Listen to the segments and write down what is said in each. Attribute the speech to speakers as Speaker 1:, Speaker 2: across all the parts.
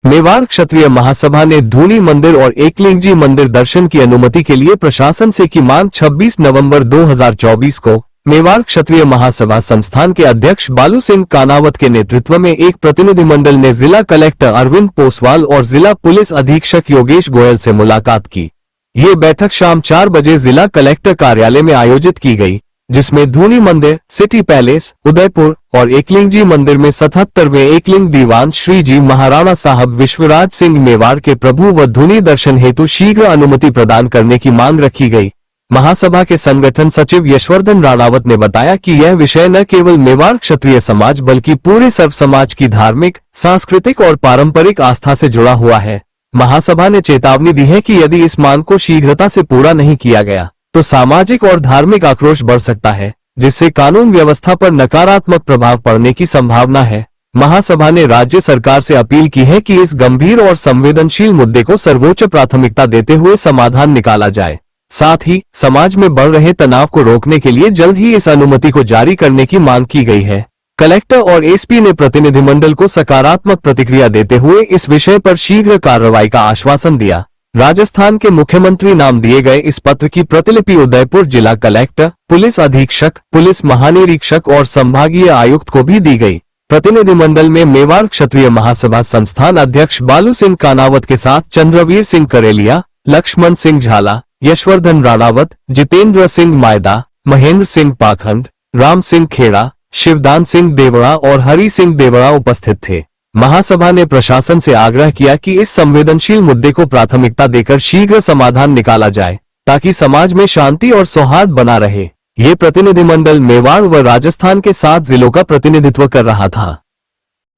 Speaker 1: मेवाड़ क्षत्रिय महासभा ने धूनी मंदिर और एकलिंगजी मंदिर दर्शन की अनुमति के लिए प्रशासन से की मांग। 26 नवंबर 2024 को मेवाड़ क्षत्रिय महासभा संस्थान के अध्यक्ष बालू सिंह कानावत के नेतृत्व में एक प्रतिनिधिमंडल ने जिला कलेक्टर अरविंद पोसवाल और जिला पुलिस अधीक्षक योगेश गोयल से मुलाकात की। ये बैठक शाम 4 बजे जिला कलेक्टर कार्यालय में आयोजित की गई, जिसमें धूनी मंदिर, सिटी पैलेस, उदयपुर और एकलिंगजी मंदिर में 77वें एकलिंग दीवान श्री जी महाराणा साहब विश्वराज सिंह मेवाड़ के प्रभु व धूनी दर्शन हेतु शीघ्र अनुमति प्रदान करने की मांग रखी गई। महासभा के संगठन सचिव यशवर्धन राणावत ने बताया कि यह विषय न केवल मेवाड़ क्षत्रिय समाज बल्कि पूरे सर्व समाज की धार्मिक, सांस्कृतिक और पारंपरिक आस्था से जुड़ा हुआ है। महासभा ने चेतावनी दी है कि यदि इस मांग को शीघ्रता से पूरा नहीं किया गया तो सामाजिक और धार्मिक आक्रोश बढ़ सकता है, जिससे कानून व्यवस्था पर नकारात्मक प्रभाव पड़ने की संभावना है। महासभा ने राज्य सरकार से अपील की है कि इस गंभीर और संवेदनशील मुद्दे को सर्वोच्च प्राथमिकता देते हुए समाधान निकाला जाए। साथ ही समाज में बढ़ रहे तनाव को रोकने के लिए जल्द ही इस अनुमति को जारी करने की मांग की गई है। कलेक्टर और एसपी ने प्रतिनिधिमंडल को सकारात्मक प्रतिक्रिया देते हुए इस विषय पर शीघ्र कार्रवाई का आश्वासन दिया। राजस्थान के मुख्यमंत्री नाम दिए गए इस पत्र की प्रतिलिपि उदयपुर जिला कलेक्टर, पुलिस अधीक्षक, पुलिस महानिरीक्षक और संभागीय आयुक्त को भी दी गई। प्रतिनिधिमंडल में मेवाड़ क्षत्रिय महासभा संस्थान अध्यक्ष बालू सिंह कानावत के साथ चंद्रवीर सिंह करेलिया, लक्ष्मण सिंह झाला, यशवर्धन राणावत, जितेंद्र सिंह मायदा, महेंद्र सिंह पाखंड, राम सिंह खेड़ा, शिवदान सिंह देवड़ा और हरि सिंह देवड़ा उपस्थित थे। महासभा ने प्रशासन से आग्रह किया कि इस संवेदनशील मुद्दे को प्राथमिकता देकर शीघ्र समाधान निकाला जाए, ताकि समाज में शांति और सौहार्द बना रहे। ये प्रतिनिधिमंडल मेवाड़ व राजस्थान के 7 जिलों का प्रतिनिधित्व कर रहा था।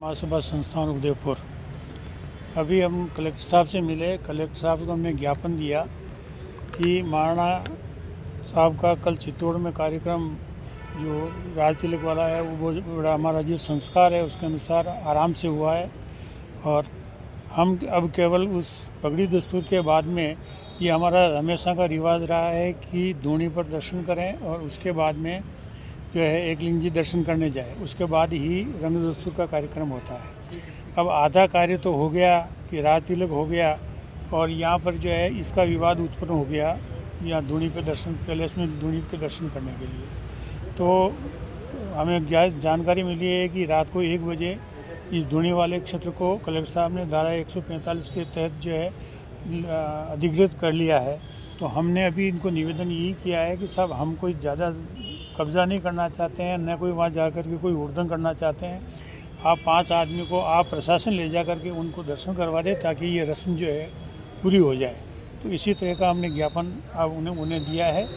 Speaker 2: महासभा संस्थान उदयपुर, अभी हम कलेक्टर साहब से मिले। कलेक्टर साहब को हमने ज्ञापन दिया कि महाराणा साहब का कल चित्तौड़ में कार्यक्रम जो राज तिलक वाला है वो बड़ा हमारा जो संस्कार है उसके अनुसार आराम से हुआ है, और हम अब केवल उस पगड़ी दस्तूर के बाद में ये हमारा हमेशा का रिवाज रहा है कि धूनी पर दर्शन करें और उसके बाद में जो है एकलिंगजी दर्शन करने जाए, उसके बाद ही रंग दस्तूर का कार्यक्रम होता है। अब आधा कार्य तो हो गया कि राज तिलक हो गया, और यहाँ पर जो है इसका विवाद उत्पन्न हो गया यहाँ धूनी पे दर्शन, पैलेस में धूनी पे दर्शन करने के लिए। तो हमें जानकारी मिली है कि रात को 1 बजे इस धूनी वाले क्षेत्र को कलेक्टर साहब ने धारा 145 के तहत जो है अधिकृत कर लिया है। तो हमने अभी इनको निवेदन यही किया है कि साहब हम कोई ज़्यादा कब्जा नहीं करना चाहते हैं, न कोई वहाँ जा कर के कोई उड़दंग करना चाहते हैं। आप 5 आदमी को आप प्रशासन ले जा कर के उनको दर्शन करवा दें ताकि ये रस्म जो है पूरी हो जाए। तो इसी तरह का हमने ज्ञापन अब उन्हें दिया है।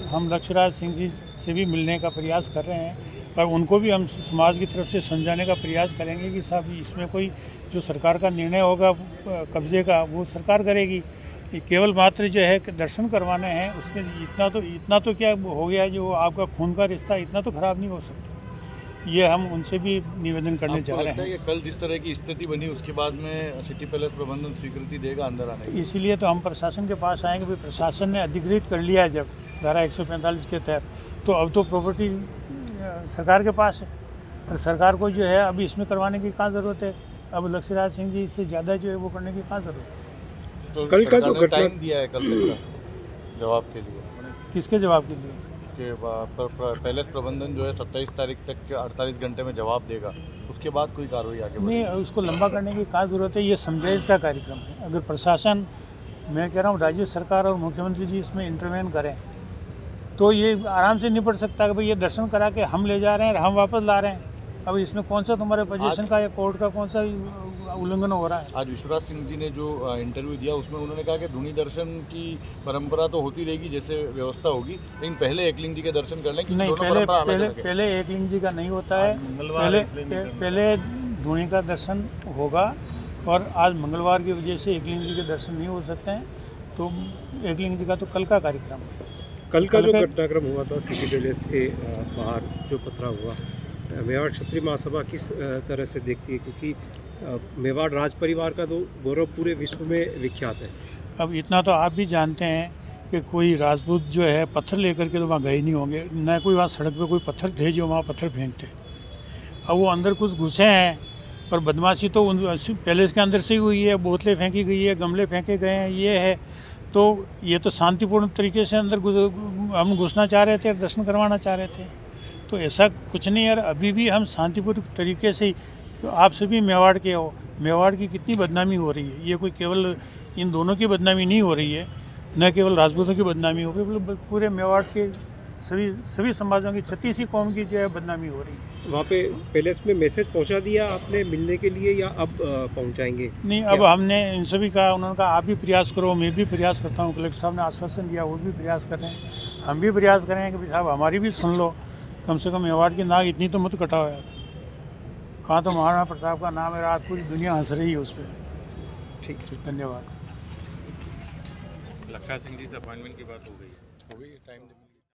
Speaker 2: हम लक्ष्यराज सिंह जी से भी मिलने का प्रयास कर रहे हैं, और उनको भी हम समाज की तरफ से समझाने का प्रयास करेंगे कि साहब इसमें कोई जो सरकार का निर्णय होगा कब्जे का वो सरकार करेगी। केवल मात्र जो है दर्शन करवाने हैं, उसमें इतना तो क्या हो गया जो आपका खून का रिश्ता इतना तो ख़राब नहीं हो सकता। ये हम उनसे भी निवेदन करने जा रहे हैं
Speaker 3: कि कल जिस तरह की स्थिति बनी उसके बाद में सिटी पैलेस प्रबंधन स्वीकृति देगा अंदर आने की।
Speaker 2: इसीलिए तो हम प्रशासन के पास आएंगे। भाई प्रशासन ने अधिकृत कर लिया है जब धारा 145 के तहत, तो अब तो प्रॉपर्टी सरकार के पास है, और सरकार को जो है अभी इसमें करवाने की कहाँ ज़रूरत है। अब लक्ष्यराज सिंह जी इससे ज़्यादा जो है वो करने की कहाँ ज़रूरत है।
Speaker 3: तो कल का जो टाइम दिया है कल तक का जवाब के लिए,
Speaker 2: किसके जवाब के लिए?
Speaker 3: पैलेस प्रबंधन जो है 27 तारीख तक के 48 घंटे में जवाब देगा, उसके बाद कोई कार्रवाई आगे
Speaker 2: नहीं, उसको लंबा करने की क्या ज़रूरत है। ये समझाइश का कार्यक्रम है। अगर प्रशासन, मैं कह रहा हूँ राज्य सरकार और मुख्यमंत्री जी इसमें इंटरवेन करें तो ये आराम से निपट सकता है कि भाई ये दर्शन करा के हम ले जा रहे हैं और हम वापस ला रहे हैं। अब इसमें कौन सा तुम्हारे पोजीशन का या कोर्ट का कौन सा उल्लंघन हो रहा है।
Speaker 3: आज विश्वराज सिंह जी ने जो इंटरव्यू दिया उसमें उन्होंने कहा कि धूनी दर्शन की परंपरा तो होती रहेगी जैसे व्यवस्था होगी, लेकिन पहले एकलिंग जी के दर्शन कर लें। नहीं,
Speaker 2: पहले एकलिंग जी का नहीं होता है, पहले धूनी का दर्शन होगा, और आज मंगलवार की वजह से एकलिंग जी के दर्शन नहीं हो सकते हैं। तो एकलिंग जी का तो कल का कार्यक्रम है।
Speaker 4: कल का जो घटनाक्रम हुआ था सिटी पैलेस के बाहर जो पथराव हुआ, मेवाड़ क्षत्रिय महासभा किस तरह से देखती है, क्योंकि मेवाड़ राज परिवार का तो गौरव पूरे विश्व में विख्यात है।
Speaker 2: अब इतना तो आप भी जानते हैं कि कोई राजपूत जो है पत्थर लेकर के तो वहाँ गए नहीं होंगे, न कोई वहाँ सड़क पे कोई पत्थर थे जो वहाँ पत्थर फेंकते। अब वो अंदर कुछ घुसे हैं और बदमाशी तो उन पैलेस के अंदर से ही हुई है, बोतलें फेंकी गई है, गमले फेंके गए हैं, ये है। तो ये तो शांतिपूर्ण तरीके से अंदर हम घुसना चाह रहे थे और दर्शन करवाना चाह रहे थे। तो ऐसा कुछ नहीं यार, अभी भी हम शांतिपूर्ण तरीके से तो आप सभी मेवाड़ के हो, मेवाड़ की कितनी बदनामी हो रही है। ये कोई केवल इन दोनों की बदनामी नहीं हो रही है, न केवल राजपूतों की बदनामी हो रही है, पूरे मेवाड़ के सभी समाजों की 36 कौम की जो है बदनामी हो रही है।
Speaker 4: वहाँ पे पैलेस में मैसेज पहुँचा दिया आपने मिलने के लिए या अब पहुँचाएंगे?
Speaker 2: नहीं, अब हमने इन सभी का, उन्होंने कहा आप भी प्रयास करो, मैं भी प्रयास करता हूँ, कलेक्टर साहब ने आश्वासन दिया, वो भी प्रयास कर रहे हैं, हम भी प्रयास करें कि भाई साहब हमारी भी सुन लो, कम से कम मेवाड़ की नाक इतनी तो मत कटाओ यार। कहाँ तो महाराणा प्रताप का नाम है, आज पूरी दुनिया हंस रही है उस पर।
Speaker 4: ठीक है।
Speaker 2: धन्यवाद।
Speaker 5: लक्का सिंह जी से अपॉइंटमेंट की बात हो गई
Speaker 3: टाइम